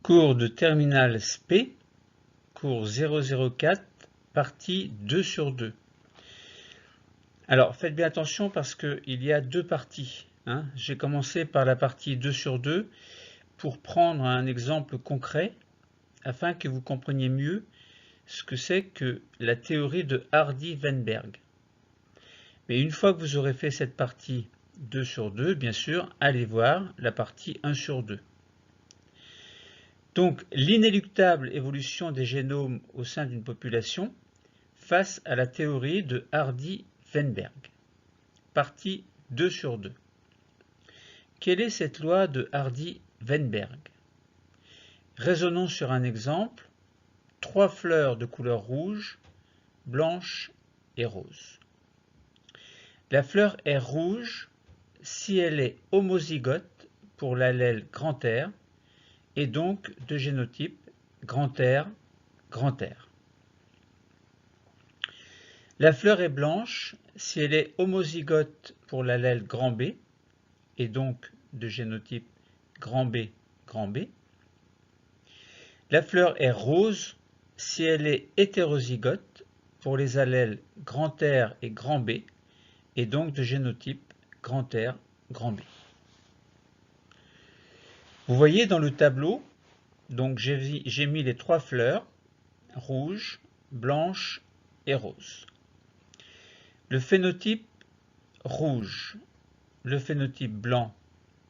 Cours de terminale SP, cours 004, partie 2 sur 2. Alors, faites bien attention parce qu'il y a deux parties. J'ai commencé par la partie 2 sur 2 pour prendre un exemple concret afin que vous compreniez mieux ce que c'est que la théorie de Hardy-Weinberg. Mais une fois que vous aurez fait cette partie 2 sur 2, bien sûr, allez voir la partie 1 sur 2. Donc, l'inéluctable évolution des génomes au sein d'une population face à la théorie de Hardy-Weinberg. Partie 2 sur 2. Quelle est cette loi de Hardy-Weinberg? Raisonnons sur un exemple. 3 fleurs de couleur rouge, blanche et rose. La fleur est rouge si elle est homozygote pour l'allèle grand R et donc de génotype grand R, grand R. La fleur est blanche si elle est homozygote pour l'allèle grand B et donc de génotype grand B, grand B. La fleur est rose si elle est hétérozygote pour les allèles grand R et grand B et donc de génotype grand R, grand B. Vous voyez dans le tableau, donc j'ai mis les 3 fleurs, rouge, blanche et rose. Le phénotype rouge, le phénotype blanc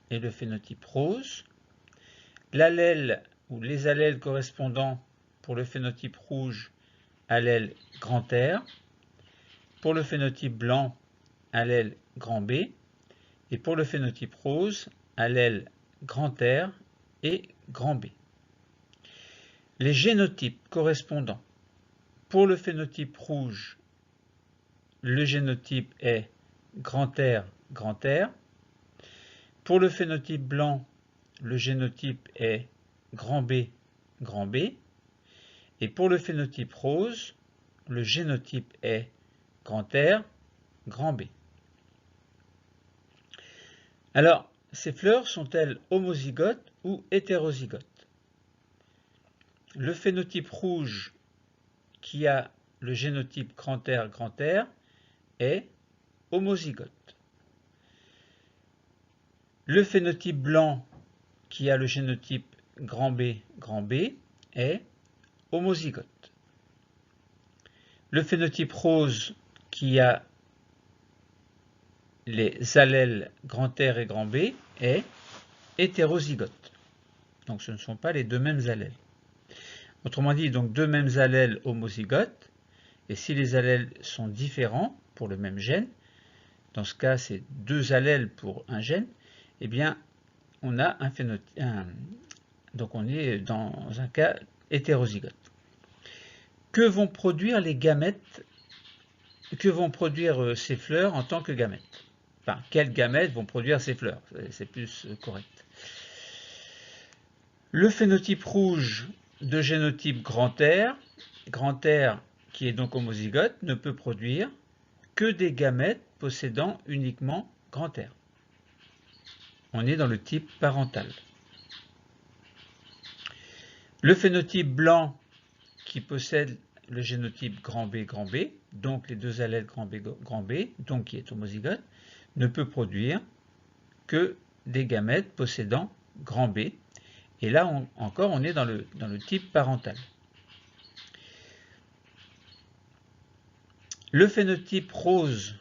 et le phénotype rose. L'allèle ou les allèles correspondants pour le phénotype rouge, allèle grand R. Pour le phénotype blanc, allèle grand B. Et pour le phénotype rose, allèle grand R et grand B. Les génotypes correspondants pour le phénotype rouge, le génotype est grand R, grand R. Pour le phénotype blanc, le génotype est grand B, grand B. Et pour le phénotype rose, le génotype est grand R, grand B. Alors, ces fleurs sont-elles homozygotes ou hétérozygotes? Le phénotype rouge qui a le génotype grand R est homozygote. Le phénotype blanc qui a le génotype grand B est homozygote. Le phénotype rose qui a les allèles grand R et grand B est hétérozygote. Donc ce ne sont pas les deux mêmes allèles. Autrement dit, donc deux mêmes allèles homozygotes, et si les allèles sont différents pour le même gène, dans ce cas c'est 2 allèles pour un gène, eh bien on a un phénotype, donc on est dans un cas hétérozygote. Que vont produire les gamètes? Que vont produire ces fleurs en tant que gamètes? Enfin, quelles gamètes vont produire ces fleurs? C'est plus correct. Le phénotype rouge de génotype grand R qui est donc homozygote, ne peut produire que des gamètes possédant uniquement grand R. On est dans le type parental. Le phénotype blanc qui possède le génotype grand B, donc les deux allèles grand B, donc qui est homozygote, ne peut produire que des gamètes possédant grand B. Et là encore, on est dans le type parental. Le phénotype rose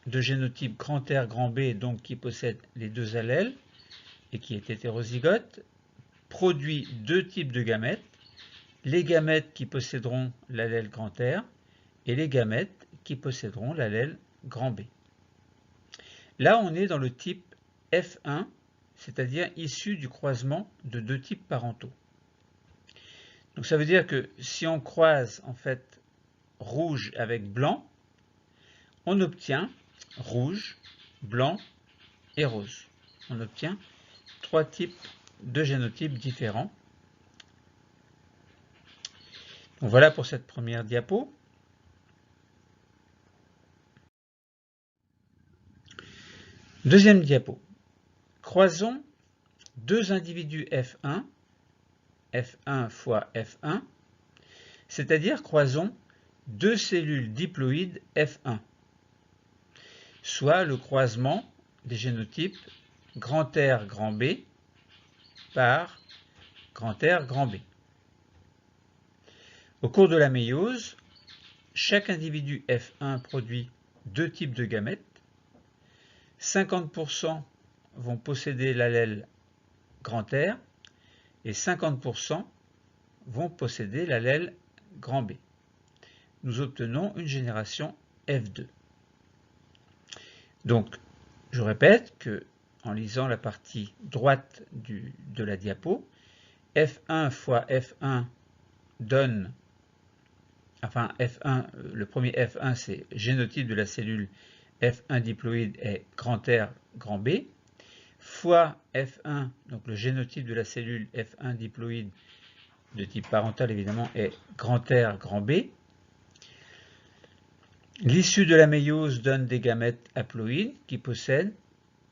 de génotype grand R, grand B, donc qui possède les deux allèles et qui est hétérozygote, produit deux types de gamètes, les gamètes qui posséderont l'allèle grand R et les gamètes qui posséderont l'allèle grand B. Là, on est dans le type F1, c'est-à-dire issu du croisement de deux types parentaux. Donc ça veut dire que si on croise en fait rouge avec blanc, on obtient rouge, blanc et rose. On obtient 3 types de génotypes différents. Donc voilà pour cette première diapo. Deuxième diapo. Croisons deux individus F1 F1 fois F1, c'est-à-dire croisons deux cellules diploïdes F1, soit le croisement des génotypes grand R grand B par grand R grand B. Au cours de la méiose, chaque individu F1 produit deux types de gamètes. 50% vont posséder l'allèle grand R et 50% vont posséder l'allèle grand B. Nous obtenons une génération F2. Donc, je répète que en lisant la partie droite de la diapo, F1 fois F1 donne, enfin F1, le premier F1 c'est génotype de la cellule F1 diploïde est grand R grand B, fois F1, donc le génotype de la cellule F1 diploïde de type parental évidemment est grand R grand B. L'issue de la méiose donne des gamètes haploïdes qui possèdent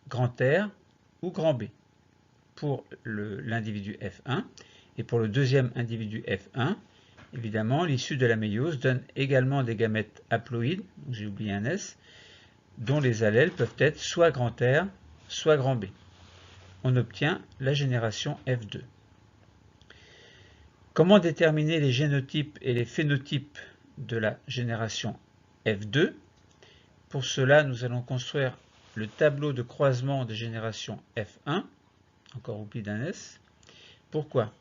grand R ou grand B pour l'individu F1. Et pour le deuxième individu F1, évidemment, l'issue de la méiose donne également des gamètes haploïdes, j'ai oublié un S, dont les allèles peuvent être soit grand R, soit grand B. On obtient la génération F2. Comment déterminer les génotypes et les phénotypes de la génération F2? Pour cela, nous allons construire le tableau de croisement des générations F1, encore oublié d'un S. Pourquoi?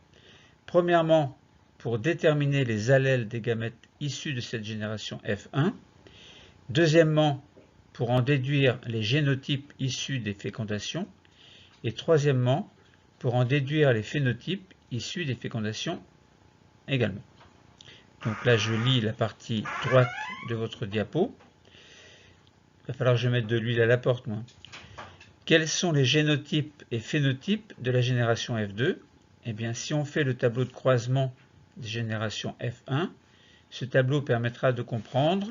Premièrement, pour déterminer les allèles des gamètes issus de cette génération F1. Deuxièmement, pour en déduire les génotypes issus des fécondations. Et troisièmement, pour en déduire les phénotypes issus des fécondations également. Donc là, je lis la partie droite de votre diapo. Il va falloir que je mette de l'huile à la porte, moi. Quels sont les génotypes et phénotypes de la génération F2? Eh bien, si on fait le tableau de croisement des générations F1, ce tableau permettra de comprendre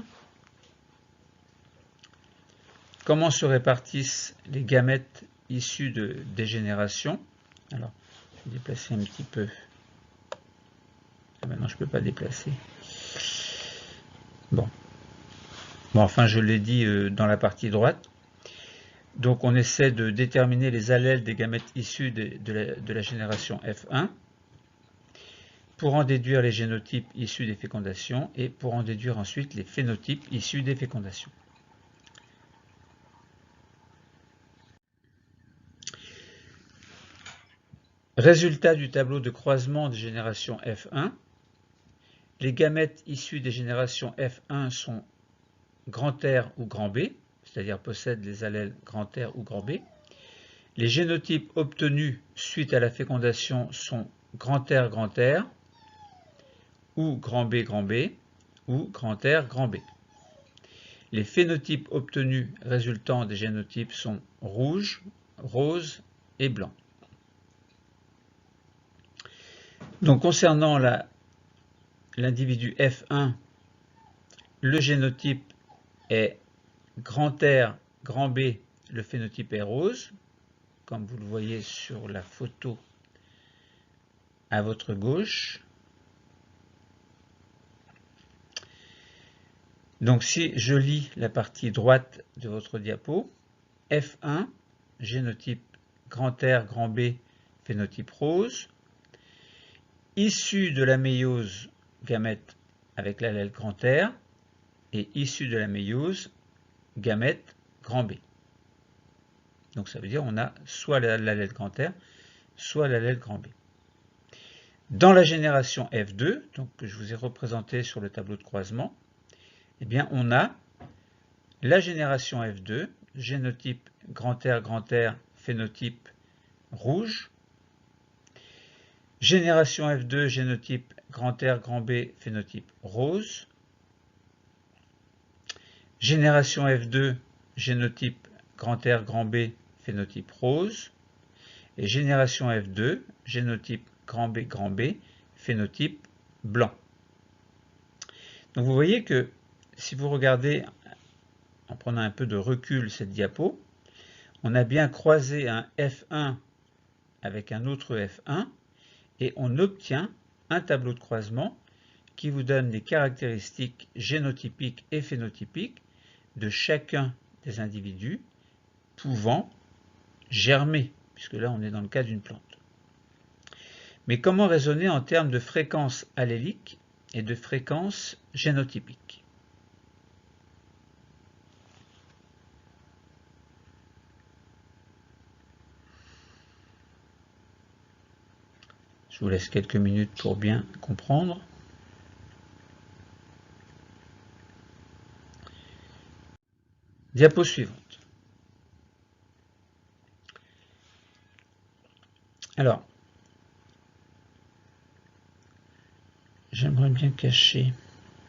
comment se répartissent les gamètes issus des générations. Alors, je vais déplacer un petit peu. Maintenant, je ne peux pas déplacer. Bon, enfin, je l'ai dit dans la partie droite. Donc, on essaie de déterminer les allèles des gamètes issus de la génération F1 pour en déduire les génotypes issus des fécondations et pour en déduire ensuite les phénotypes issus des fécondations. Résultat du tableau de croisement des générations F1. Les gamètes issus des générations F1 sont grand R ou grand B, c'est-à-dire possèdent les allèles grand R ou grand B. Les génotypes obtenus suite à la fécondation sont grand R ou grand B ou grand R grand B. Les phénotypes obtenus résultant des génotypes sont rouge, rose et blanc. Donc concernant l'individu F1, le génotype est grand R, grand B, le phénotype est rose, comme vous le voyez sur la photo à votre gauche. Donc si je lis la partie droite de votre diapo, F1, génotype grand R, grand B, phénotype rose, issu de la méiose, gamète avec l'allèle grand R, et issu de la méiose, gamète grand B. Donc ça veut dire qu'on a soit l'allèle grand R, soit l'allèle grand B. Dans la génération F2, donc que je vous ai représenté sur le tableau de croisement, eh bien on a la génération F2, génotype grand R, phénotype rouge. Génération F2, génotype grand R, grand B, phénotype rose. Génération F2, génotype grand R, grand B, phénotype rose. Et génération F2, génotype grand B, phénotype blanc. Donc vous voyez que si vous regardez, en prenant un peu de recul cette diapo, on a bien croisé un F1 avec un autre F1, et on obtient un tableau de croisement qui vous donne les caractéristiques génotypiques et phénotypiques de chacun des individus pouvant germer, puisque là on est dans le cas d'une plante. Mais comment raisonner en termes de fréquence allélique et de fréquence génotypique? Je vous laisse quelques minutes pour bien comprendre. Diapo suivante. Alors, j'aimerais bien cacher,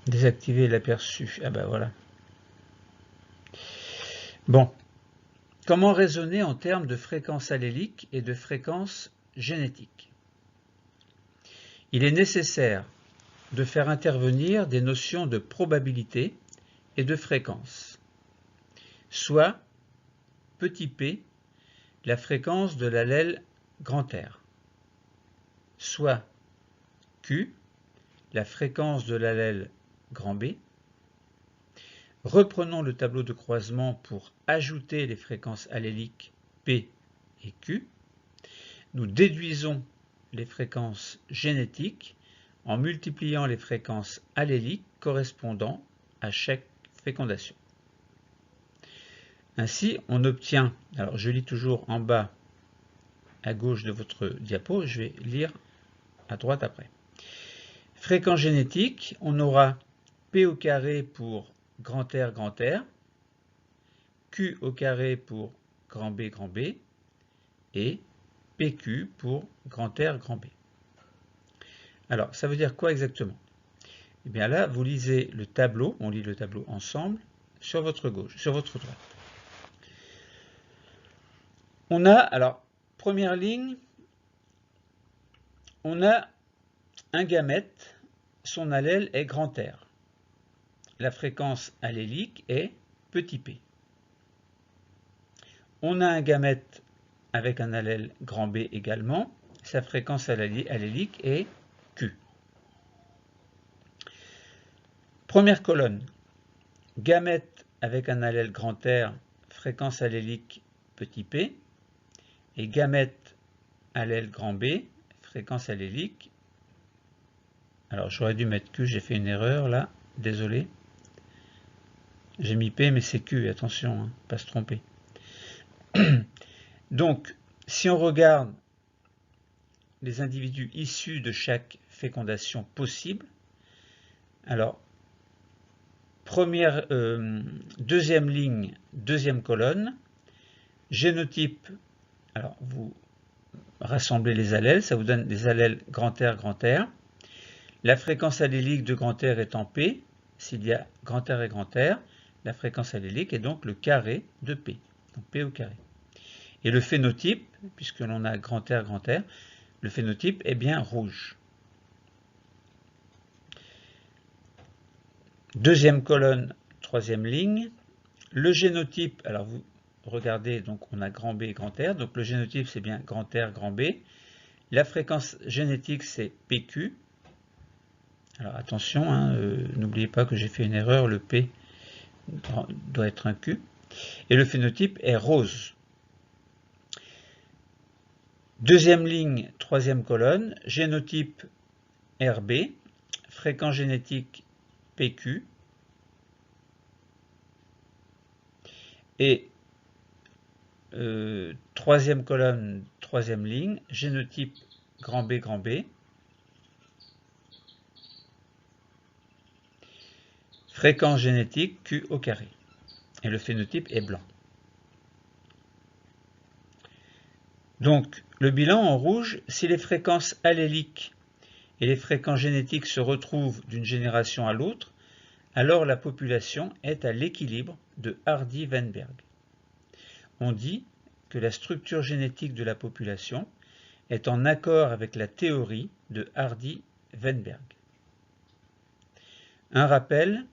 désactiver l'aperçu. Ah ben voilà. Bon, comment raisonner en termes de fréquence allélique et de fréquence génétique? Il est nécessaire de faire intervenir des notions de probabilité et de fréquence, soit petit p, la fréquence de l'allèle grand R, soit Q, la fréquence de l'allèle grand B. Reprenons le tableau de croisement pour ajouter les fréquences alléliques P et Q. Nous déduisons les fréquences génétiques en multipliant les fréquences alléliques correspondant à chaque fécondation. Ainsi, on obtient, alors je lis toujours en bas à gauche de votre diapo, je vais lire à droite après. Fréquence génétique, on aura P au carré pour grand R, Q au carré pour grand B, et PQ pour grand R, grand B. Alors, ça veut dire quoi exactement? Eh bien là, vous lisez le tableau, on lit le tableau ensemble, sur votre gauche, sur votre droite. On a, alors, première ligne, on a un gamète, son allèle est grand R. La fréquence allélique est petit p. On a un gamète avec un allèle grand B également, sa fréquence allélique est Q. Première colonne, gamète avec un allèle grand R, fréquence allélique petit p, et gamète allèle grand B, fréquence allélique. Alors j'aurais dû mettre Q, j'ai fait une erreur là, désolé. J'ai mis P mais c'est Q, attention, hein, pas se tromper. Donc, si on regarde les individus issus de chaque fécondation possible, alors, deuxième ligne, deuxième colonne, génotype, alors vous rassemblez les allèles, ça vous donne des allèles grand R. La fréquence allélique de grand R étant P, s'il y a grand R et grand R, la fréquence allélique est donc le carré de P, donc P au carré. Et le phénotype, puisque l'on a grand R, le phénotype est bien rouge. Deuxième colonne, troisième ligne, le génotype, alors vous regardez, donc on a grand B et grand R, donc le génotype c'est bien grand R, grand B. La fréquence génétique c'est PQ. Alors attention, hein, n'oubliez pas que j'ai fait une erreur, le P doit être un Q. Et le phénotype est rose. Deuxième ligne, troisième colonne, génotype RB, fréquence génétique PQ. Et troisième colonne, troisième ligne, génotype grand B, fréquence génétique Q au carré. Et le phénotype est blanc. Donc, le bilan en rouge, si les fréquences alléliques et les fréquences génétiques se retrouvent d'une génération à l'autre, alors la population est à l'équilibre de Hardy-Weinberg. On dit que la structure génétique de la population est en accord avec la théorie de Hardy-Weinberg. Un rappel,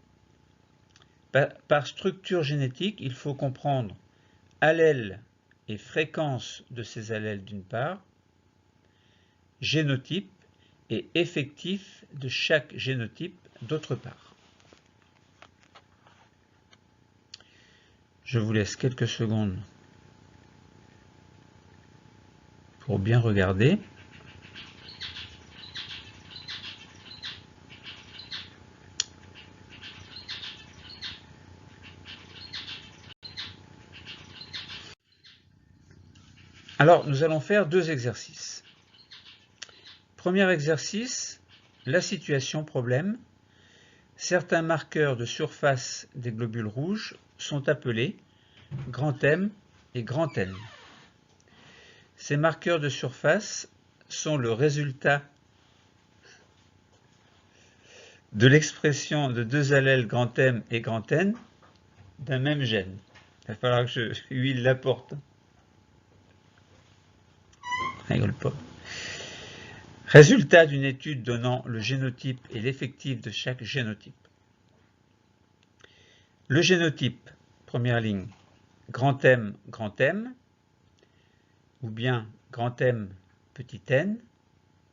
par structure génétique, il faut comprendre allèle et fréquence de ces allèles d'une part, génotype et effectif de chaque génotype d'autre part. Je vous laisse quelques secondes pour bien regarder. Alors, nous allons faire deux exercices. Premier exercice, la situation problème. Certains marqueurs de surface des globules rouges sont appelés grand M et grand N. Ces marqueurs de surface sont le résultat de l'expression de deux allèles grand M et grand N d'un même gène. Il va falloir que je huile la porte. Rigole pas. Résultat d'une étude donnant le génotype et l'effectif de chaque génotype. Le génotype, première ligne, grand M, ou bien grand M, petit n,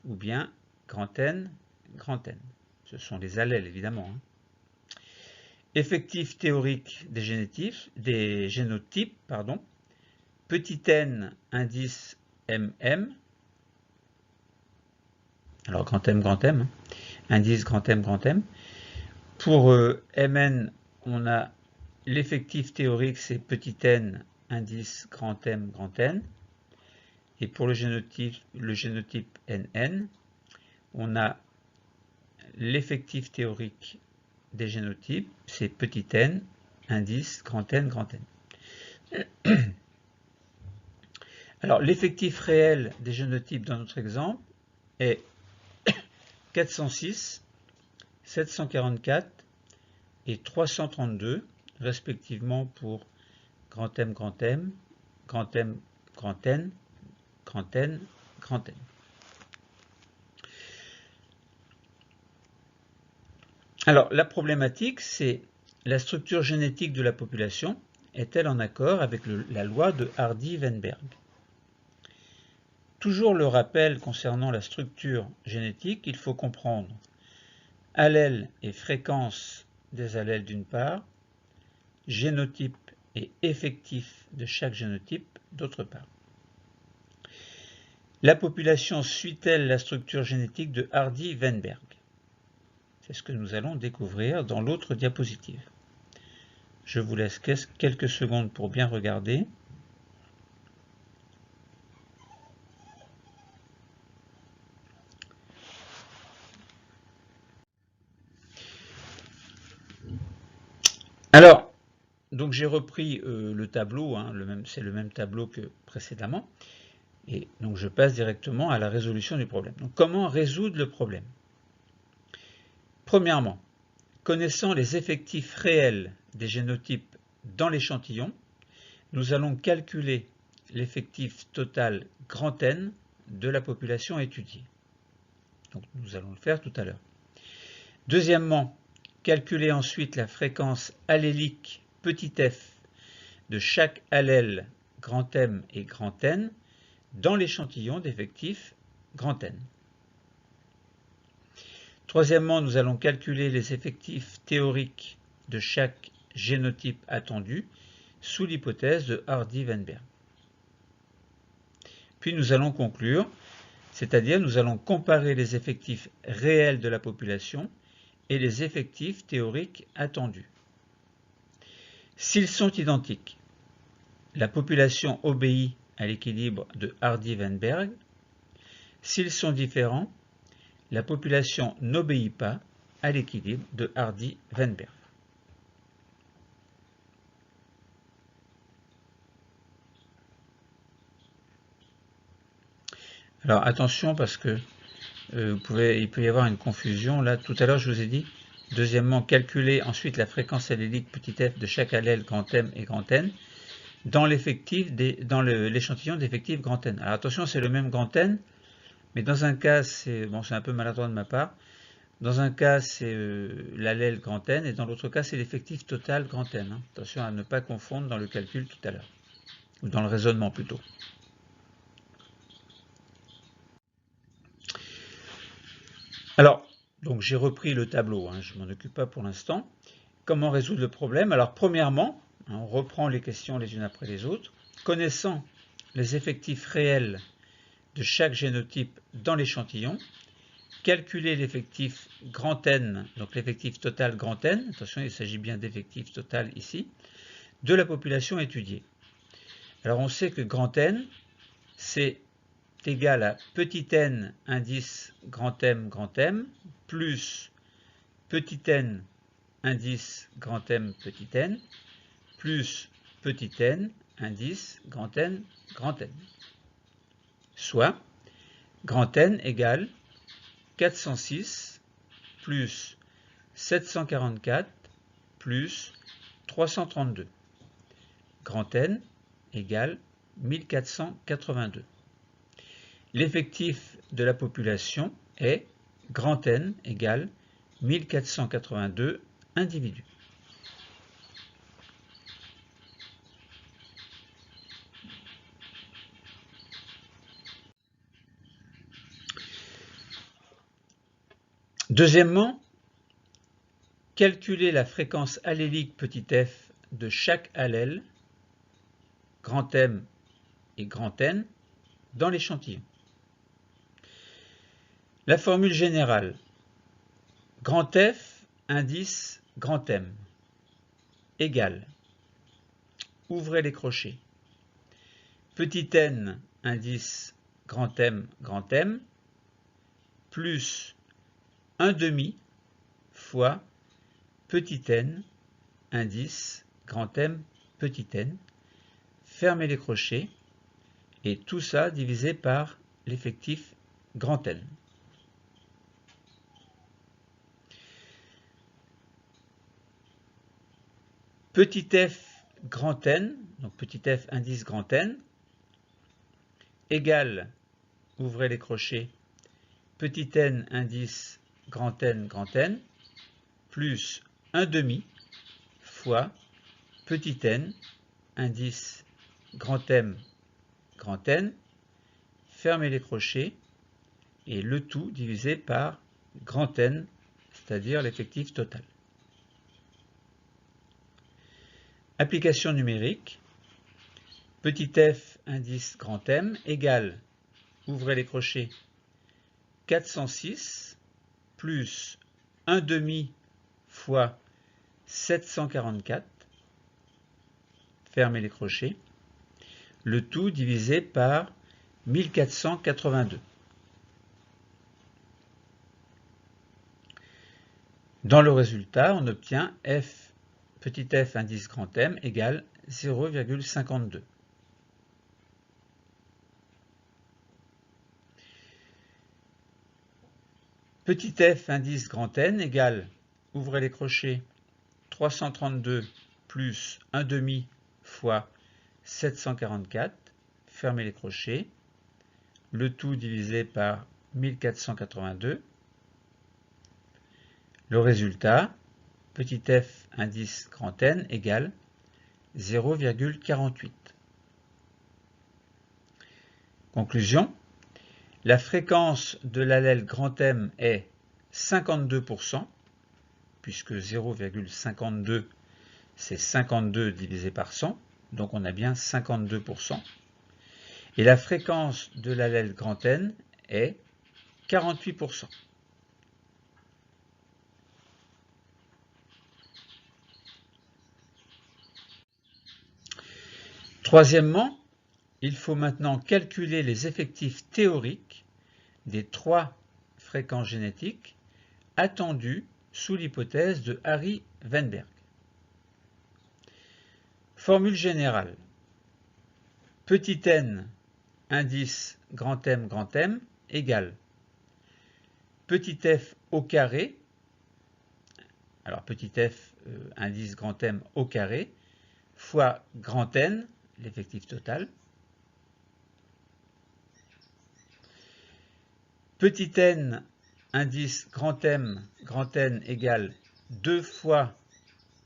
ou bien grand N, grand N. Ce sont les allèles, évidemment. Effectif théorique des génotypes, petit n, indice MM, alors grand M, indice grand M. Pour Mn, on a l'effectif théorique, c'est petit n, indice grand M, grand N. Et pour le génotype NN, on a l'effectif théorique des génotypes, c'est petit n, indice grand N, grand N. Alors, l'effectif réel des génotypes dans notre exemple est 406, 744 et 332, respectivement pour grand M, grand M, grand M, grand N, grand N, grand N. Alors, la problématique, c'est la structure génétique de la population est-elle en accord avec la loi de Hardy-Weinberg? Toujours le rappel concernant la structure génétique, il faut comprendre allèle et fréquence des allèles d'une part, génotype et effectif de chaque génotype d'autre part. La population suit-elle la structure génétique de Hardy-Weinberg? C'est ce que nous allons découvrir dans l'autre diapositive. Je vous laisse quelques secondes pour bien regarder. Alors, donc j'ai repris le tableau, c'est le même tableau que précédemment, et donc je passe directement à la résolution du problème. Donc comment résoudre le problème? Premièrement, connaissant les effectifs réels des génotypes dans l'échantillon, nous allons calculer l'effectif total grand N de la population étudiée. Donc nous allons le faire tout à l'heure. Deuxièmement, calculer ensuite la fréquence allélique petit f de chaque allèle grand M et grand N dans l'échantillon d'effectifs grand N. Troisièmement, nous allons calculer les effectifs théoriques de chaque génotype attendu sous l'hypothèse de Hardy-Weinberg. Puis nous allons conclure, c'est-à-dire nous allons comparer les effectifs réels de la population et les effectifs théoriques attendus. S'ils sont identiques, la population obéit à l'équilibre de Hardy-Weinberg. S'ils sont différents, la population n'obéit pas à l'équilibre de Hardy-Weinberg. Alors attention parce que il peut y avoir une confusion. Là, tout à l'heure, je vous ai dit, deuxièmement, calculer ensuite la fréquence allélique petit f de chaque allèle grand M et grand N dans l'échantillon d'effectifs grand N. Alors attention, c'est le même grand N, mais dans un cas, c'est un peu maladroit de ma part. Dans un cas, c'est l'allèle grand N, et dans l'autre cas, c'est l'effectif total grand N. Attention à ne pas confondre dans le calcul tout à l'heure, ou dans le raisonnement plutôt. Alors, donc j'ai repris le tableau, hein, je ne m'en occupe pas pour l'instant. Comment résoudre le problème? Alors, premièrement, on reprend les questions les unes après les autres. Connaissant les effectifs réels de chaque génotype dans l'échantillon, calculer l'effectif grand N, donc l'effectif total grand N, attention, il s'agit bien d'effectif total ici, de la population étudiée. Alors, on sait que grand N, c'est égal à petit n indice grand M, plus petit n indice grand M, petit n, plus petit n indice grand N, soit grand N égale 406 plus 744 plus 332. Grand N égale 1482. L'effectif de la population est grand N égale 1482 individus. Deuxièmement, calculer la fréquence allélique petit f de chaque allèle, grand M et grand N, dans l'échantillon. La formule générale, grand F indice grand M égale, ouvrez les crochets, petit n indice grand M, plus 1/2 fois petit n indice grand M, petit n, fermez les crochets, et tout ça divisé par l'effectif grand N. Petit f grand N, donc petit f indice grand N, égale, ouvrez les crochets, petit n indice grand N, plus 1/2 fois petit n indice grand M, N, fermez les crochets, et le tout divisé par grand N, c'est-à-dire l'effectif total. Application numérique, petit f indice grand M égale, ouvrez les crochets, 406 plus 1/2 fois 744, fermez les crochets, le tout divisé par 1482. Dans le résultat, on obtient f, petit f indice grand M égale 0,52. Petit f indice grand N égale, ouvrez les crochets, 332 plus 1/2 fois 744, fermez les crochets, le tout divisé par 1482. Le résultat, petit f indice grand N égale 0,48. Conclusion, la fréquence de l'allèle grand M est 52%, puisque 0,52 c'est 52 divisé par 100, donc on a bien 52%. Et la fréquence de l'allèle grand N est 48%. Troisièmement, il faut maintenant calculer les effectifs théoriques des 3 fréquences génétiques attendues sous l'hypothèse de Harry Weinberg. Formule générale. Petit n indice grand M égale petit f au carré, alors petit f indice grand M au carré, fois grand N, l'effectif total. Petit n indice grand M, N égale 2 fois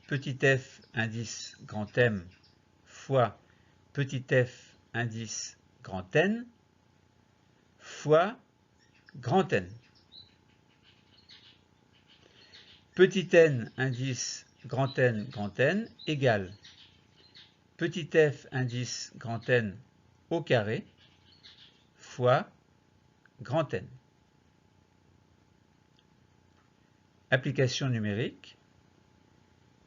petit f indice grand M fois petit f indice grand N fois grand N. petit n indice grand N égale petit f indice grand N au carré fois grand N. Application numérique.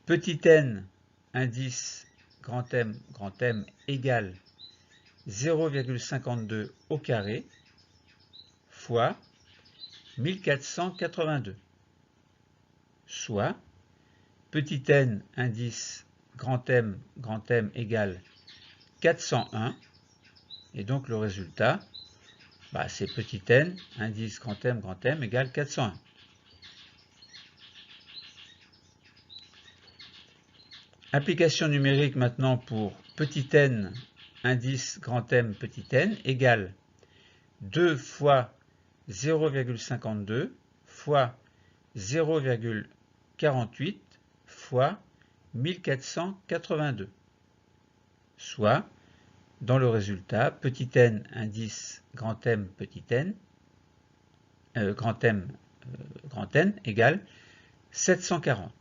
Petit n indice grand M égale 0,52 au carré fois 1482, soit petit n indice grand M égale 401, et donc le résultat, c'est petit n indice grand M égale 401. Application numérique maintenant pour petit n indice grand M égale 2 fois 0,52 fois 0,48 fois 1482, soit, dans le résultat, petit n indice grand M égale 740.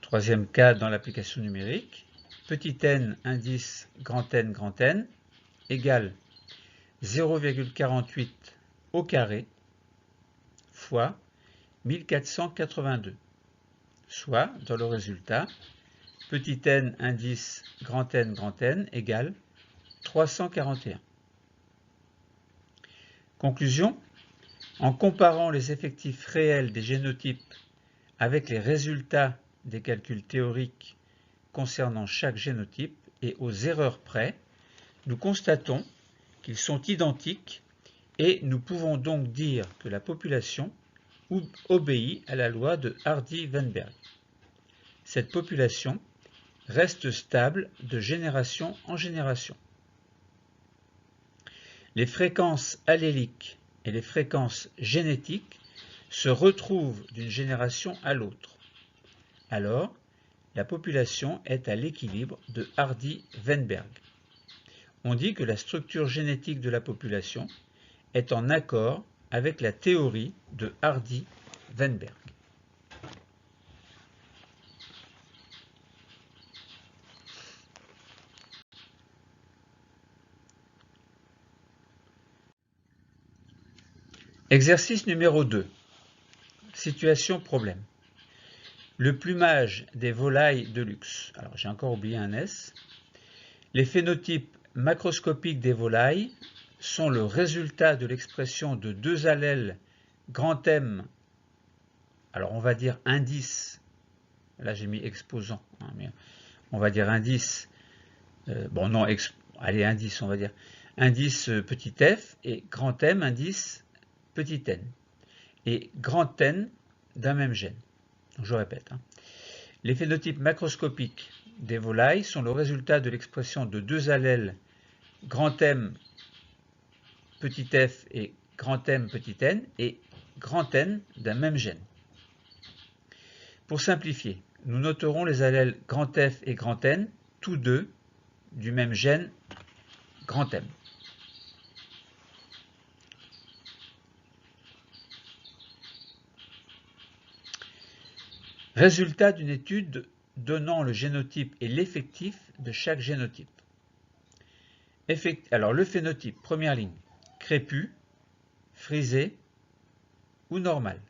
Troisième cas dans l'application numérique, petit n indice grand N égale 0,48 au carré fois 1482, soit, dans le résultat, petit n indice grand N égale 341. Conclusion, en comparant les effectifs réels des génotypes avec les résultats des calculs théoriques concernant chaque génotype et aux erreurs près, nous constatons qu'ils sont identiques et nous pouvons donc dire que la population obéit à la loi de Hardy-Weinberg. Cette population reste stable de génération en génération. Les fréquences alléliques et les fréquences génétiques se retrouvent d'une génération à l'autre. Alors, la population est à l'équilibre de Hardy-Weinberg. On dit que la structure génétique de la population est en accord avec la théorie de Hardy-Weinberg. Exercice numéro 2. Situation problème. Le plumage des volailles de luxe. Alors j'ai encore oublié un S. Les phénotypes macroscopiques des volailles sont le résultat de l'expression de deux allèles grand M, alors on va dire indice, là j'ai mis exposant, mais on va dire indice, allez indice on va dire, indice petit f et grand M indice petit n, et grand N d'un même gène. Donc, je répète, les phénotypes macroscopiques des volailles sont le résultat de l'expression de deux allèles grand M petit f et grand M petit n et grand N d'un même gène. Pour simplifier, nous noterons les allèles grand F et grand N, tous deux du même gène grand M. Résultat d'une étude donnant le génotype et l'effectif de chaque génotype. Alors le phénotype, première ligne, crépus, frisé ou normal.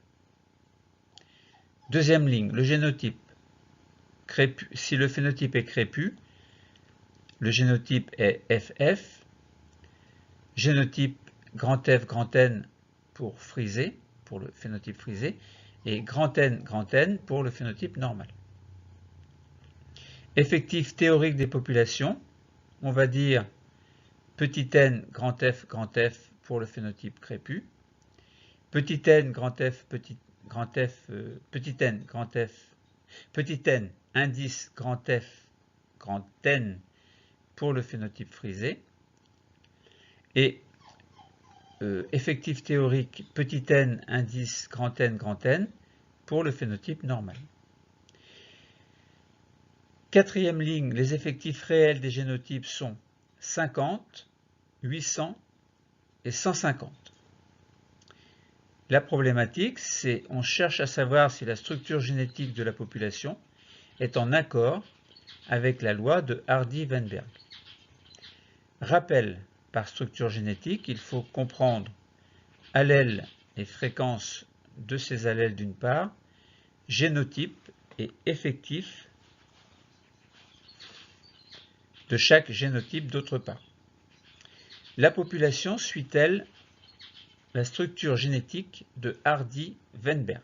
Deuxième ligne, le génotype, crépus. Si le phénotype est crépus, le génotype est FF, génotype grand F, grand N pour frisé, pour le phénotype frisé, et grand N pour le phénotype normal. Effectif théorique des populations, on va dire petit n, grand F pour le phénotype crépus, petit n, grand F, petit n, indice grand F, grand N pour le phénotype frisé, et effectif théorique petit n, indice grand N pour le phénotype normal. Quatrième ligne, les effectifs réels des génotypes sont 50, 800 et 150. La problématique, c'est on cherche à savoir si la structure génétique de la population est en accord avec la loi de Hardy-Weinberg. Rappel, par structure génétique, il faut comprendre allèles et fréquences de ces allèles d'une part, génotype et effectif de chaque génotype d'autre part. La population suit-elle la structure génétique de Hardy-Weinberg?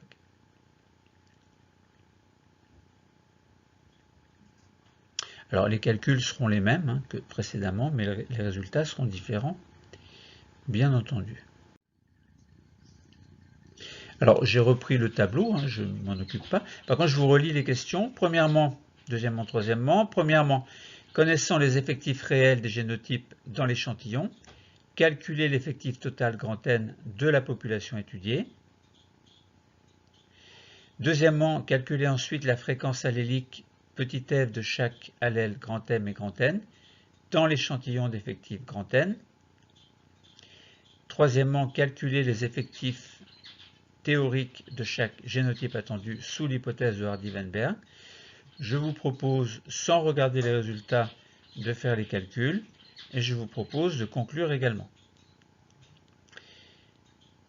Alors les calculs seront les mêmes que précédemment, mais les résultats seront différents, bien entendu. Alors j'ai repris le tableau, je ne m'en occupe pas. Par contre, je vous relis les questions. Premièrement, deuxièmement, troisièmement. Premièrement, connaissant les effectifs réels des génotypes dans l'échantillon, calculer l'effectif total grand N de la population étudiée. Deuxièmement, calculer ensuite la fréquence allélique petit f de chaque allèle grand M et grand N dans l'échantillon d'effectifs grand N. Troisièmement, calculer les effectifs théoriques de chaque génotype attendu sous l'hypothèse de Hardy-Weinberg. Je vous propose, sans regarder les résultats, de faire les calculs et je vous propose de conclure également.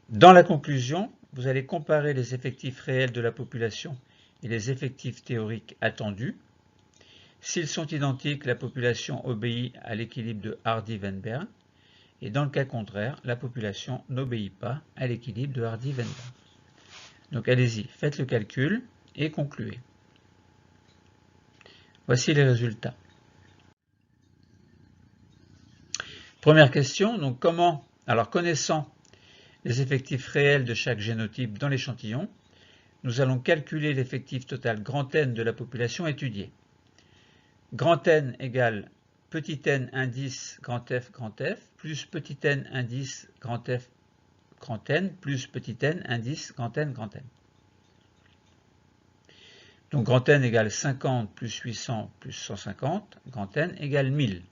Dans la conclusion, vous allez comparer les effectifs réels de la population et les effectifs théoriques attendus. S'ils sont identiques, la population obéit à l'équilibre de Hardy-Weinberg et dans le cas contraire, la population n'obéit pas à l'équilibre de Hardy-Weinberg. Donc allez-y, faites le calcul et concluez. Voici les résultats. Première question, donc connaissant les effectifs réels de chaque génotype dans l'échantillon, nous allons calculer l'effectif total grand N de la population étudiée. Grand N égale petit n indice grand F plus petit n indice grand F grand N plus petit n indice grand N grand N. Donc grand N égale 50 plus 800 plus 150, grand N égale 1000.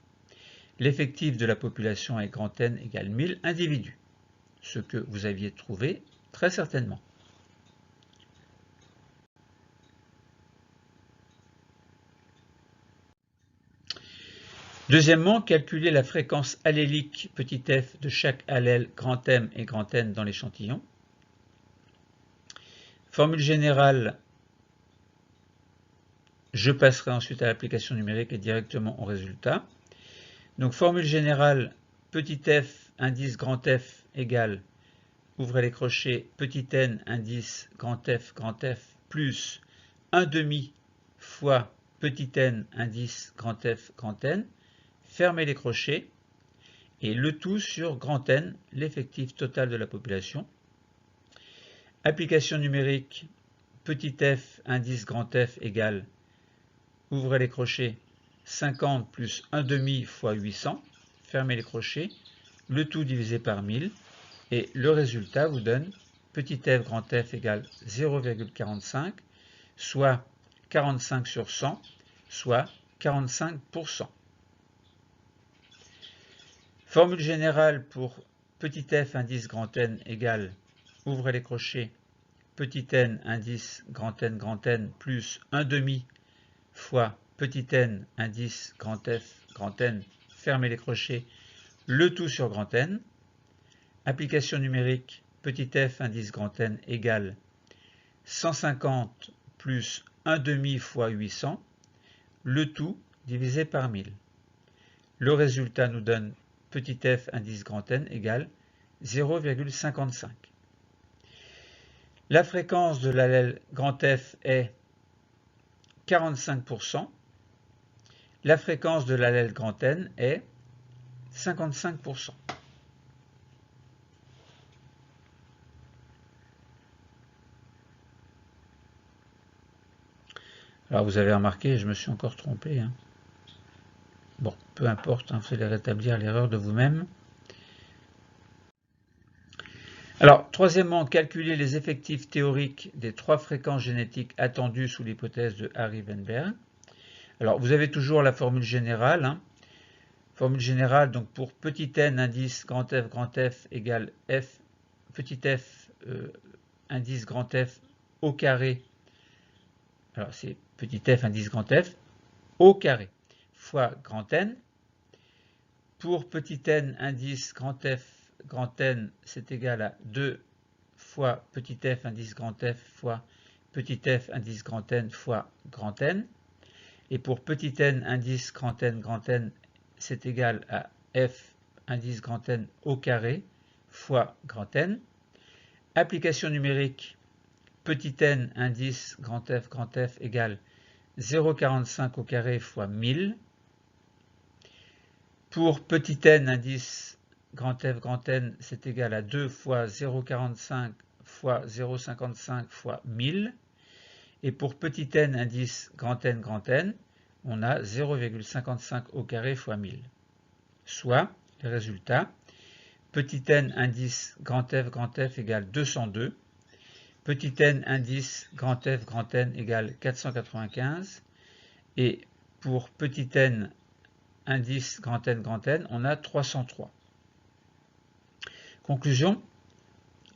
L'effectif de la population est grand N égale 1000 individus, ce que vous aviez trouvé très certainement. Deuxièmement, calculer la fréquence allélique petit f de chaque allèle grand M et grand N dans l'échantillon. Formule générale, je passerai ensuite à l'application numérique et directement au résultat. Donc formule générale, petit f indice grand F égale, ouvrez les crochets, petit n indice grand F plus 1/2 fois petit n indice grand F grand N, fermez les crochets, et le tout sur grand N, l'effectif total de la population. Application numérique, petit f indice grand F égale, ouvrez les crochets, 50 plus 1/2 fois 800, fermez les crochets, le tout divisé par 1000, et le résultat vous donne petit f grand F égale 0,45, soit 45 sur 100, soit 45%. Formule générale pour petit f indice grand N égale, ouvrez les crochets, petit n indice grand N plus 1/2 fois petit n indice grand F grand N, fermez les crochets, le tout sur grand N. Application numérique, petit f indice grand N égale 150 plus 1/2 fois 800, le tout divisé par 1000. Le résultat nous donne petit f indice grand N égale 0,55. La fréquence de l'allèle grand F est 45%. La fréquence de l'allèle grand N est 55%. Alors vous avez remarqué, je me suis encore trompé. Bon, peu importe, vous allez rétablir l'erreur de vous-même. Alors, troisièmement, calculer les effectifs théoriques des 3 fréquences génétiques attendues sous l'hypothèse de Hardy-Weinberg. Alors, vous avez toujours la formule générale. Formule générale, donc pour petit n indice grand F égale f petit f indice grand F au carré, alors c'est petit f indice grand F au carré fois grand N. Pour petit n indice grand N, c'est égal à 2 fois petit f indice grand F fois petit f indice grand N fois grand N. Et pour petit n indice grand N, c'est égal à f indice grand N au carré fois grand N. Application numérique, petit n indice grand F égale 0,45 au carré fois 1000. Pour petit n indice grand N, c'est égal à 2 fois 0,45 fois 0,55 fois 1000. Et pour petit n indice grand N, on a 0,55 au carré fois 1000. Soit, les résultats, petit n indice grand F égale 202. Petit n indice grand N égale 495. Et pour petit n indice grand N, on a 303. Conclusion,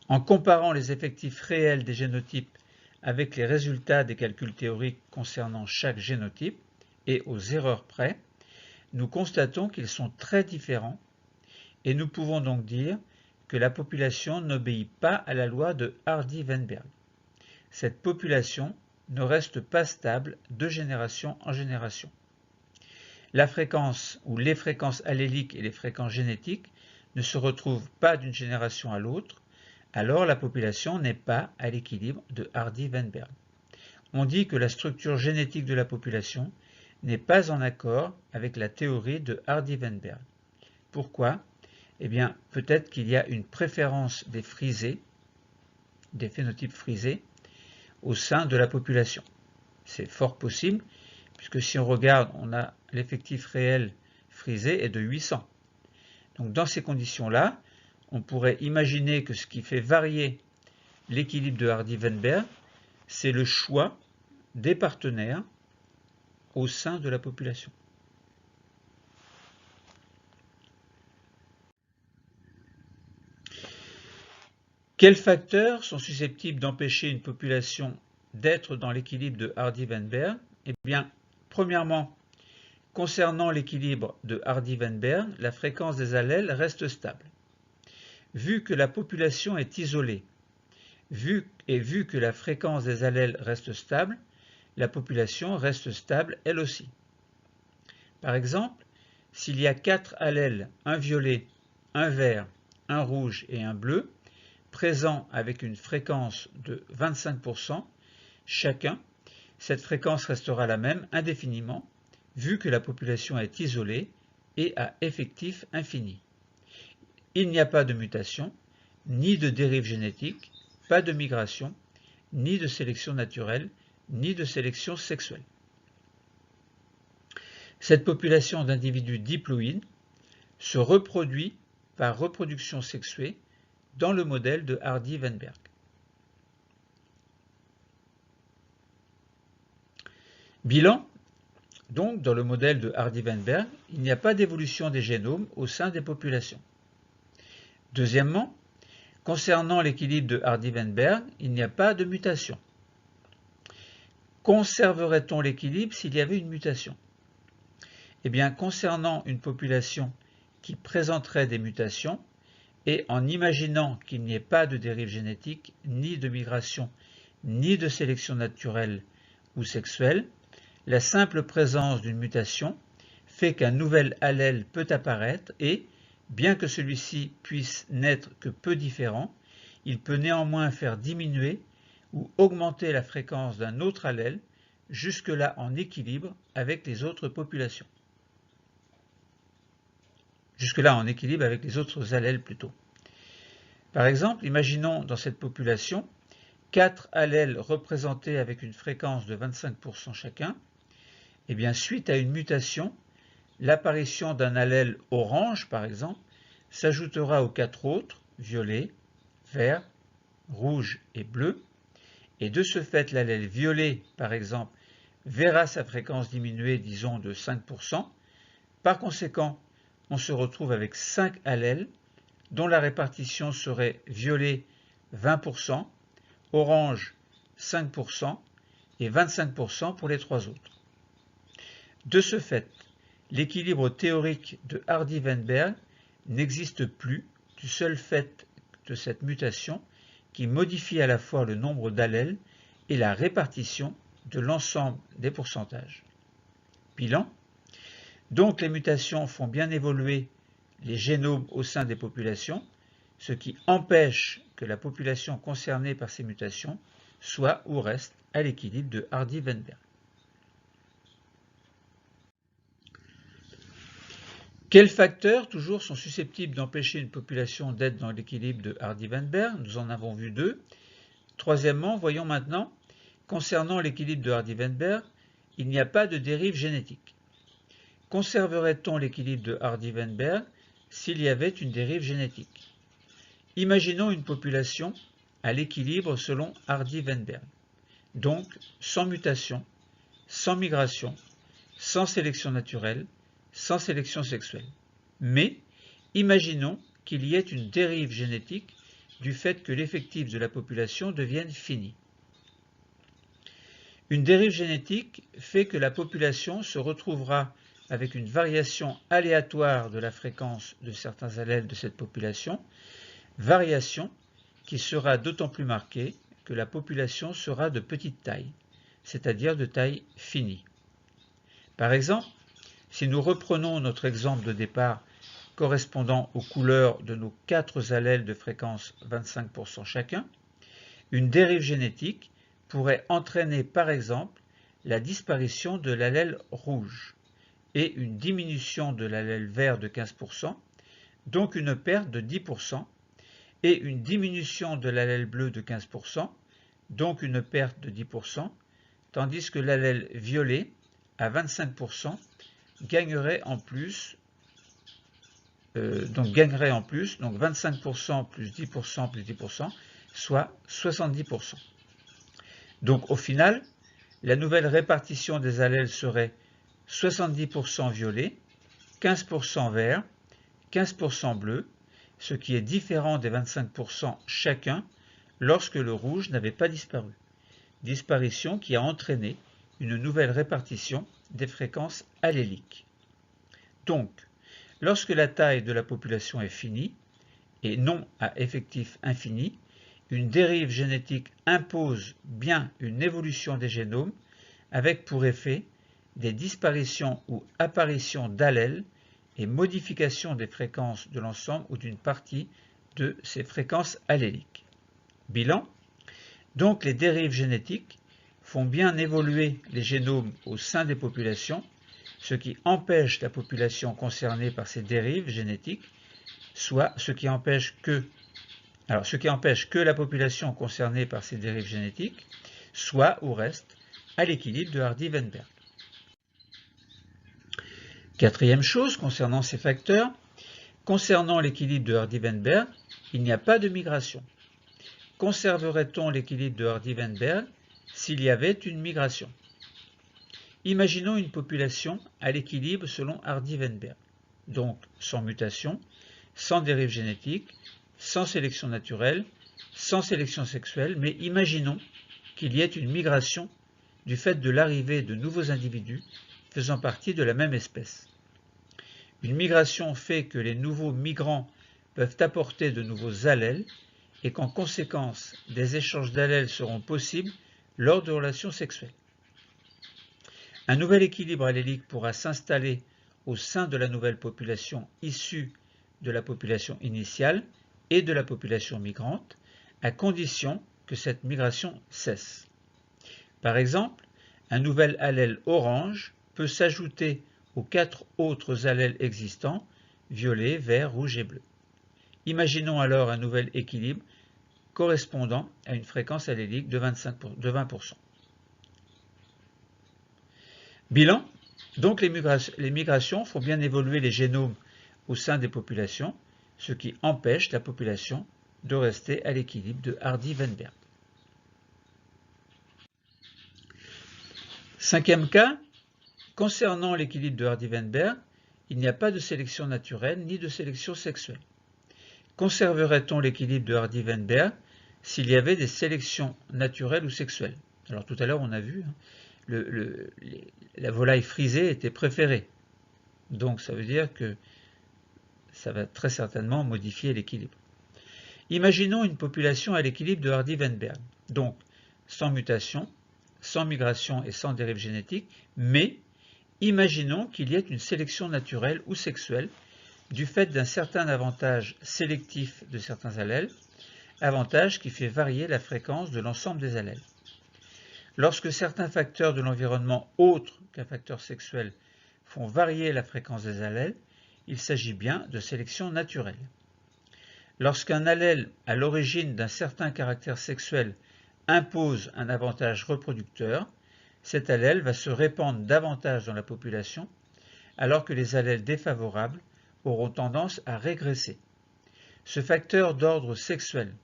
en comparant les effectifs réels des génotypes avec les résultats des calculs théoriques concernant chaque génotype et aux erreurs près, nous constatons qu'ils sont très différents et nous pouvons donc dire que la population n'obéit pas à la loi de Hardy-Weinberg. Cette population ne reste pas stable de génération en génération. La fréquence ou les fréquences alléliques et les fréquences génétiques ne se retrouvent pas d'une génération à l'autre, alors la population n'est pas à l'équilibre de Hardy-Weinberg. On dit que la structure génétique de la population n'est pas en accord avec la théorie de Hardy-Weinberg. Pourquoi? Eh bien, peut-être qu'il y a une préférence des frisés, des phénotypes frisés, au sein de la population. C'est fort possible, puisque si on regarde, on a l'effectif réel frisé est de 800. Donc dans ces conditions-là, on pourrait imaginer que ce qui fait varier l'équilibre de Hardy-Weinberg, c'est le choix des partenaires au sein de la population. Quels facteurs sont susceptibles d'empêcher une population d'être dans l'équilibre de Hardy-Weinberg? Eh bien, premièrement, concernant l'équilibre de Hardy-Weinberg, la fréquence des allèles reste stable. Vu que la population est isolée, vu que la fréquence des allèles reste stable, la population reste stable elle aussi. Par exemple, s'il y a 4 allèles, un violet, un vert, un rouge et un bleu, présents avec une fréquence de 25% chacun, cette fréquence restera la même indéfiniment, vu que la population est isolée et à effectif infini. Il n'y a pas de mutation, ni de dérive génétique, pas de migration, ni de sélection naturelle, ni de sélection sexuelle. Cette population d'individus diploïdes se reproduit par reproduction sexuée dans le modèle de Hardy-Weinberg. Bilan, donc dans le modèle de Hardy-Weinberg, il n'y a pas d'évolution des génomes au sein des populations. Deuxièmement, concernant l'équilibre de Hardy-Weinberg, il n'y a pas de mutation. Conserverait-on l'équilibre s'il y avait une mutation? Eh bien, concernant une population qui présenterait des mutations, et en imaginant qu'il n'y ait pas de dérive génétique, ni de migration, ni de sélection naturelle ou sexuelle, la simple présence d'une mutation fait qu'un nouvel allèle peut apparaître et, bien que celui-ci puisse n'être que peu différent, il peut néanmoins faire diminuer ou augmenter la fréquence d'un autre allèle, jusque-là en équilibre avec les autres populations. Jusque-là en équilibre avec les autres allèles plutôt. Par exemple, imaginons dans cette population 4 allèles représentés avec une fréquence de 25% chacun. Et bien, suite à une mutation, l'apparition d'un allèle orange, par exemple, s'ajoutera aux 4 autres, violet, vert, rouge et bleu. Et de ce fait, l'allèle violet, par exemple, verra sa fréquence diminuer, disons, de 5%. Par conséquent, on se retrouve avec 5 allèles dont la répartition serait violet 20%, orange 5% et 25% pour les trois autres. De ce fait, l'équilibre théorique de Hardy-Weinberg n'existe plus du seul fait de cette mutation qui modifie à la fois le nombre d'allèles et la répartition de l'ensemble des pourcentages. Bilan. Donc les mutations font bien évoluer les génomes au sein des populations, ce qui empêche que la population concernée par ces mutations soit ou reste à l'équilibre de Hardy-Weinberg. Quels facteurs, toujours, sont susceptibles d'empêcher une population d'être dans l'équilibre de Hardy-Weinberg? Nous en avons vu deux. Troisièmement, voyons maintenant, concernant l'équilibre de Hardy-Weinberg, il n'y a pas de dérive génétique. Conserverait-on l'équilibre de Hardy-Weinberg s'il y avait une dérive génétique? Imaginons une population à l'équilibre selon Hardy-Weinberg, donc sans mutation, sans migration, sans sélection naturelle, sans sélection sexuelle. Mais imaginons qu'il y ait une dérive génétique du fait que l'effectif de la population devienne fini. Une dérive génétique fait que la population se retrouvera avec une variation aléatoire de la fréquence de certains allèles de cette population, variation qui sera d'autant plus marquée que la population sera de petite taille, c'est-à-dire de taille finie. Par exemple, si nous reprenons notre exemple de départ correspondant aux couleurs de nos 4 allèles de fréquence 25% chacun, une dérive génétique pourrait entraîner par exemple la disparition de l'allèle rouge et une diminution de l'allèle vert de 15%, donc une perte de 10%, et une diminution de l'allèle bleu de 15%, donc une perte de 10%, tandis que l'allèle violet à 25% gagnerait en plus, donc 25% plus 10% plus 10%, soit 70%. Donc au final, la nouvelle répartition des allèles serait 70% violet, 15% vert, 15% bleu, ce qui est différent des 25% chacun lorsque le rouge n'avait pas disparu. Disparition qui a entraîné une nouvelle répartition des fréquences alléliques. Donc, lorsque la taille de la population est finie, et non à effectif infini, une dérive génétique impose bien une évolution des génomes avec pour effet des disparitions ou apparitions d'allèles et modification des fréquences de l'ensemble ou d'une partie de ces fréquences alléliques. Bilan. Donc les dérives génétiques font bien évoluer les génomes au sein des populations, ce qui empêche la population concernée par ces dérives génétiques, soit ce qui empêche que la population concernée par ces dérives génétiques soit ou reste à l'équilibre de Hardy-Weinberg. Quatrième chose concernant ces facteurs, concernant l'équilibre de Hardy-Weinberg, il n'y a pas de migration. Conserverait-on l'équilibre de Hardy-Weinberg s'il y avait une migration? Imaginons une population à l'équilibre selon Hardy-Weinberg, donc sans mutation, sans dérive génétique, sans sélection naturelle, sans sélection sexuelle, mais imaginons qu'il y ait une migration du fait de l'arrivée de nouveaux individus faisant partie de la même espèce. Une migration fait que les nouveaux migrants peuvent apporter de nouveaux allèles et qu'en conséquence, des échanges d'allèles seront possibles lors de relations sexuelles. Un nouvel équilibre allélique pourra s'installer au sein de la nouvelle population issue de la population initiale et de la population migrante, à condition que cette migration cesse. Par exemple, un nouvel allèle orange peut s'ajouter aux 4 autres allèles existants, violet, vert, rouge et bleu. Imaginons alors un nouvel équilibre correspondant à une fréquence allélique de 20%. Bilan. Donc les migrations font bien évoluer les génomes au sein des populations, ce qui empêche la population de rester à l'équilibre de Hardy-Weinberg. Cinquième cas, concernant l'équilibre de Hardy-Weinberg, il n'y a pas de sélection naturelle ni de sélection sexuelle. Conserverait-on l'équilibre de Hardy-Weinberg s'il y avait des sélections naturelles ou sexuelles. Alors tout à l'heure on a vu, la volaille frisée était préférée. Donc ça veut dire que ça va très certainement modifier l'équilibre. Imaginons une population à l'équilibre de Hardy-Weinberg, donc sans mutation, sans migration et sans dérive génétique, mais imaginons qu'il y ait une sélection naturelle ou sexuelle du fait d'un certain avantage sélectif de certains allèles, avantage qui fait varier la fréquence de l'ensemble des allèles. Lorsque certains facteurs de l'environnement autres qu'un facteur sexuel font varier la fréquence des allèles, il s'agit bien de sélection naturelle. Lorsqu'un allèle à l'origine d'un certain caractère sexuel impose un avantage reproducteur, cet allèle va se répandre davantage dans la population, alors que les allèles défavorables auront tendance à régresser. Ce facteur d'ordre sexuel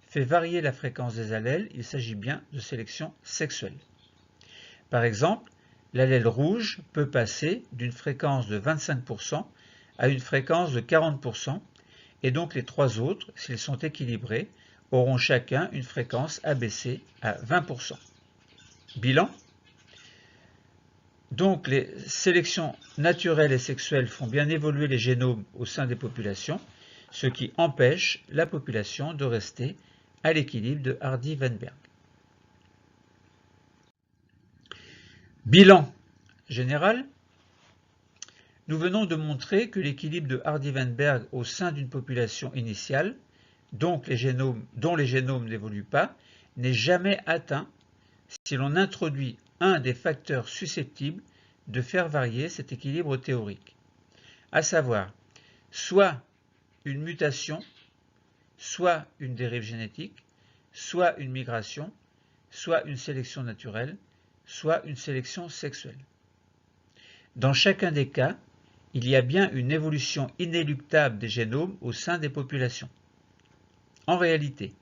fait varier la fréquence des allèles, il s'agit bien de sélection sexuelle. Par exemple, l'allèle rouge peut passer d'une fréquence de 25% à une fréquence de 40%, et donc les trois autres, s'ils sont équilibrés, auront chacun une fréquence abaissée à 20%. Bilan. Donc les sélections naturelles et sexuelles font bien évoluer les génomes au sein des populations, ce qui empêche la population de rester à l'équilibre de Hardy-Weinberg. Bilan général. Nous venons de montrer que l'équilibre de Hardy-Weinberg au sein d'une population initiale, dont les génomes n'évoluent pas, n'est jamais atteint si l'on introduit un des facteurs susceptibles de faire varier cet équilibre théorique, à savoir soit une mutation, soit une dérive génétique, soit une migration, soit une sélection naturelle, soit une sélection sexuelle. Dans chacun des cas, il y a bien une évolution inéluctable des génomes au sein des populations. En réalité,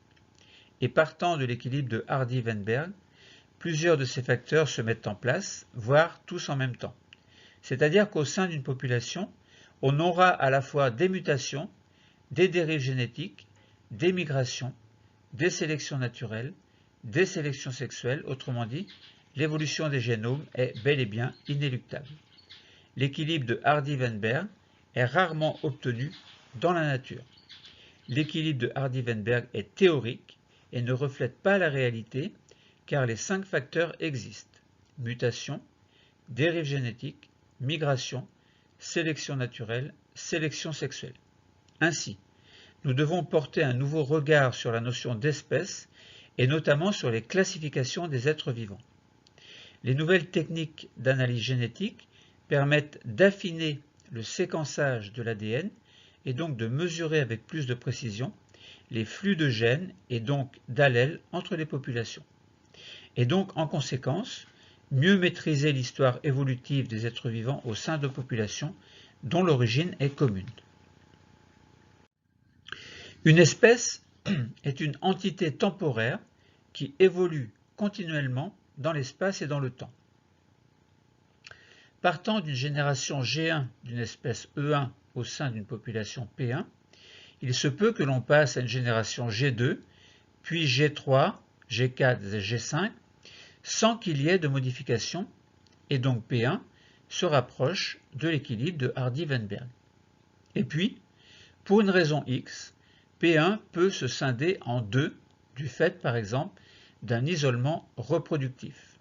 et partant de l'équilibre de Hardy-Weinberg, plusieurs de ces facteurs se mettent en place, voire tous en même temps. C'est-à-dire qu'au sein d'une population, on aura à la fois des mutations, des dérives génétiques, des migrations, des sélections naturelles, des sélections sexuelles, autrement dit, l'évolution des génomes est bel et bien inéluctable. L'équilibre de Hardy-Weinberg est rarement obtenu dans la nature. L'équilibre de Hardy-Weinberg est théorique et ne reflète pas la réalité car les 5 facteurs existent: mutation, dérive génétique, migration, sélection naturelle, sélection sexuelle. Ainsi, nous devons porter un nouveau regard sur la notion d'espèce et notamment sur les classifications des êtres vivants. Les nouvelles techniques d'analyse génétique permettent d'affiner le séquençage de l'ADN et donc de mesurer avec plus de précision les flux de gènes et donc d'allèles entre les populations. Et donc, en conséquence, mieux maîtriser l'histoire évolutive des êtres vivants au sein de populations dont l'origine est commune. Une espèce est une entité temporaire qui évolue continuellement dans l'espace et dans le temps. Partant d'une génération G1 d'une espèce E1 au sein d'une population P1, il se peut que l'on passe à une génération G2, puis G3, G4 et G5, sans qu'il y ait de modification, et donc P1 se rapproche de l'équilibre de Hardy-Weinberg. Et puis, pour une raison X, P1 peut se scinder en deux, du fait par exemple d'un isolement reproductif.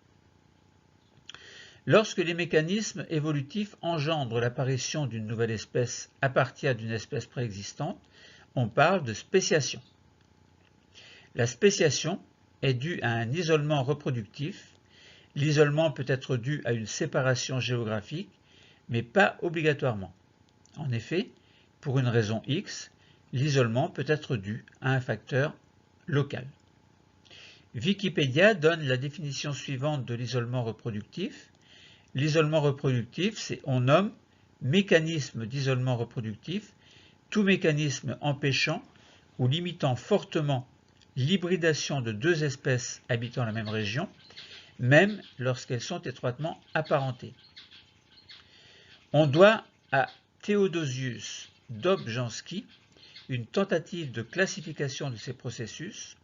Lorsque les mécanismes évolutifs engendrent l'apparition d'une nouvelle espèce à partir d'une espèce préexistante, on parle de spéciation. La spéciation est due à un isolement reproductif. L'isolement peut être dû à une séparation géographique, mais pas obligatoirement. En effet, pour une raison X, l'isolement peut être dû à un facteur local. Wikipédia donne la définition suivante de l'isolement reproductif. L'isolement reproductif, on nomme mécanisme d'isolement reproductif tout mécanisme empêchant ou limitant fortement l'hybridation de deux espèces habitant la même région, même lorsqu'elles sont étroitement apparentées. On doit à Theodosius Dobzhansky une tentative de classification de ces processus.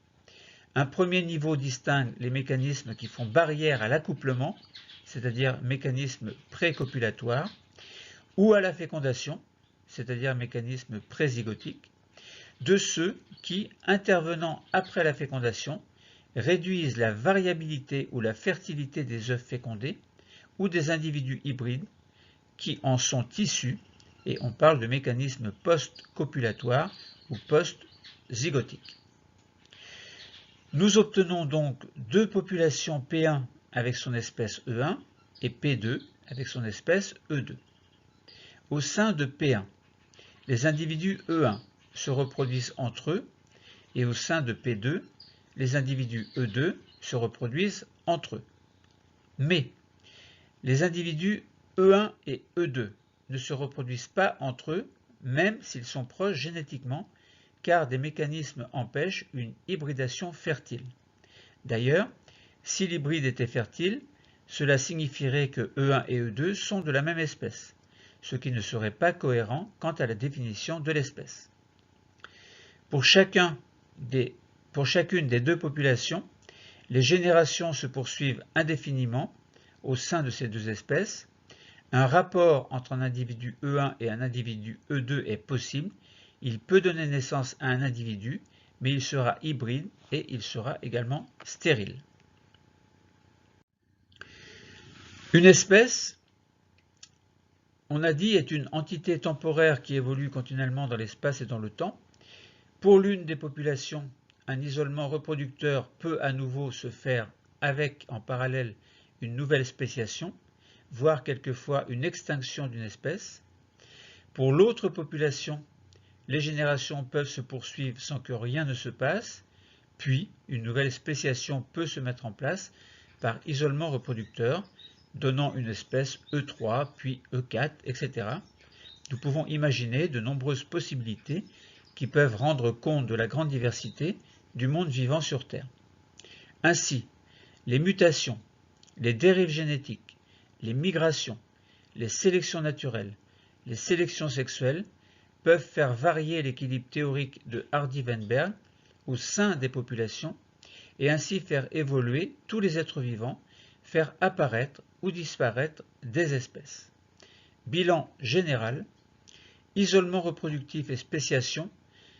Un premier niveau distingue les mécanismes qui font barrière à l'accouplement, c'est-à-dire mécanismes précopulatoires, ou à la fécondation, c'est-à-dire mécanisme prézygotique, de ceux qui, intervenant après la fécondation, réduisent la variabilité ou la fertilité des œufs fécondés ou des individus hybrides qui en sont issus, et on parle de mécanismes post-copulatoires ou post-zygotiques. Nous obtenons donc deux populations P1 avec son espèce E1 et P2 avec son espèce E2. Au sein de P1, les individus E1 se reproduisent entre eux et au sein de P2, les individus E2 se reproduisent entre eux. Mais les individus E1 et E2 ne se reproduisent pas entre eux, même s'ils sont proches génétiquement, car des mécanismes empêchent une hybridation fertile. D'ailleurs, si l'hybride était fertile, cela signifierait que E1 et E2 sont de la même espèce, ce qui ne serait pas cohérent quant à la définition de l'espèce. Pour chacune des deux populations, les générations se poursuivent indéfiniment au sein de ces deux espèces. Un rapport entre un individu E1 et un individu E2 est possible. Il peut donner naissance à un individu, mais il sera hybride et il sera également stérile. Une espèce, on a dit, est une entité temporaire qui évolue continuellement dans l'espace et dans le temps. Pour l'une des populations, un isolement reproducteur peut à nouveau se faire avec en parallèle une nouvelle spéciation, voire quelquefois une extinction d'une espèce. Pour l'autre population, les générations peuvent se poursuivre sans que rien ne se passe, puis une nouvelle spéciation peut se mettre en place par isolement reproducteur, donnant une espèce E3, puis E4, etc. Nous pouvons imaginer de nombreuses possibilités qui peuvent rendre compte de la grande diversité du monde vivant sur Terre. Ainsi, les mutations, les dérives génétiques, les migrations, les sélections naturelles, les sélections sexuelles peuvent faire varier l'équilibre théorique de Hardy-Weinberg au sein des populations et ainsi faire évoluer tous les êtres vivants, faire apparaître ou disparaître des espèces. Bilan général, isolement reproductif et spéciation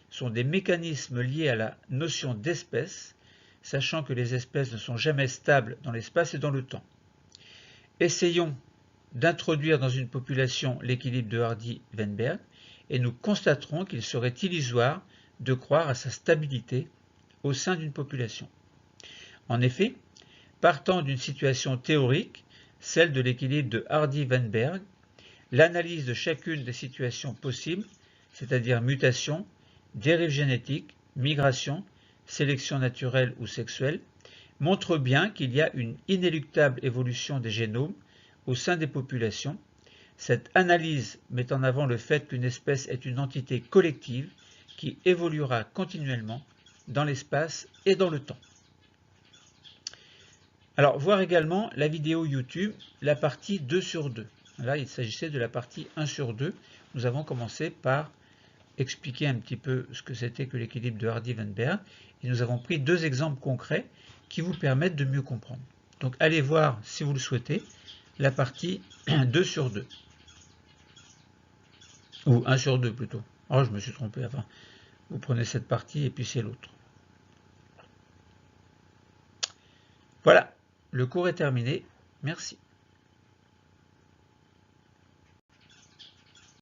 sont des mécanismes liés à la notion d'espèce, sachant que les espèces ne sont jamais stables dans l'espace et dans le temps. Essayons d'introduire dans une population l'équilibre de Hardy-Weinberg et nous constaterons qu'il serait illusoire de croire à sa stabilité au sein d'une population. En effet, partant d'une situation théorique, celle de l'équilibre de Hardy-Weinberg, l'analyse de chacune des situations possibles, c'est-à-dire mutation, dérive génétique, migration, sélection naturelle ou sexuelle, montre bien qu'il y a une inéluctable évolution des génomes au sein des populations. Cette analyse met en avant le fait qu'une espèce est une entité collective qui évoluera continuellement dans l'espace et dans le temps. Alors, voir également la vidéo YouTube, la partie 2 sur 2. Là, il s'agissait de la partie 1 sur 2. Nous avons commencé par expliquer un petit peu ce que c'était que l'équilibre de Hardy-Weinberg et nous avons pris deux exemples concrets qui vous permettent de mieux comprendre. Donc, allez voir, si vous le souhaitez, la partie 2 sur 2. Ou 1 sur 2 plutôt. Oh, je me suis trompé avant. Vous prenez cette partie et puis c'est l'autre. Voilà, le cours est terminé. Merci.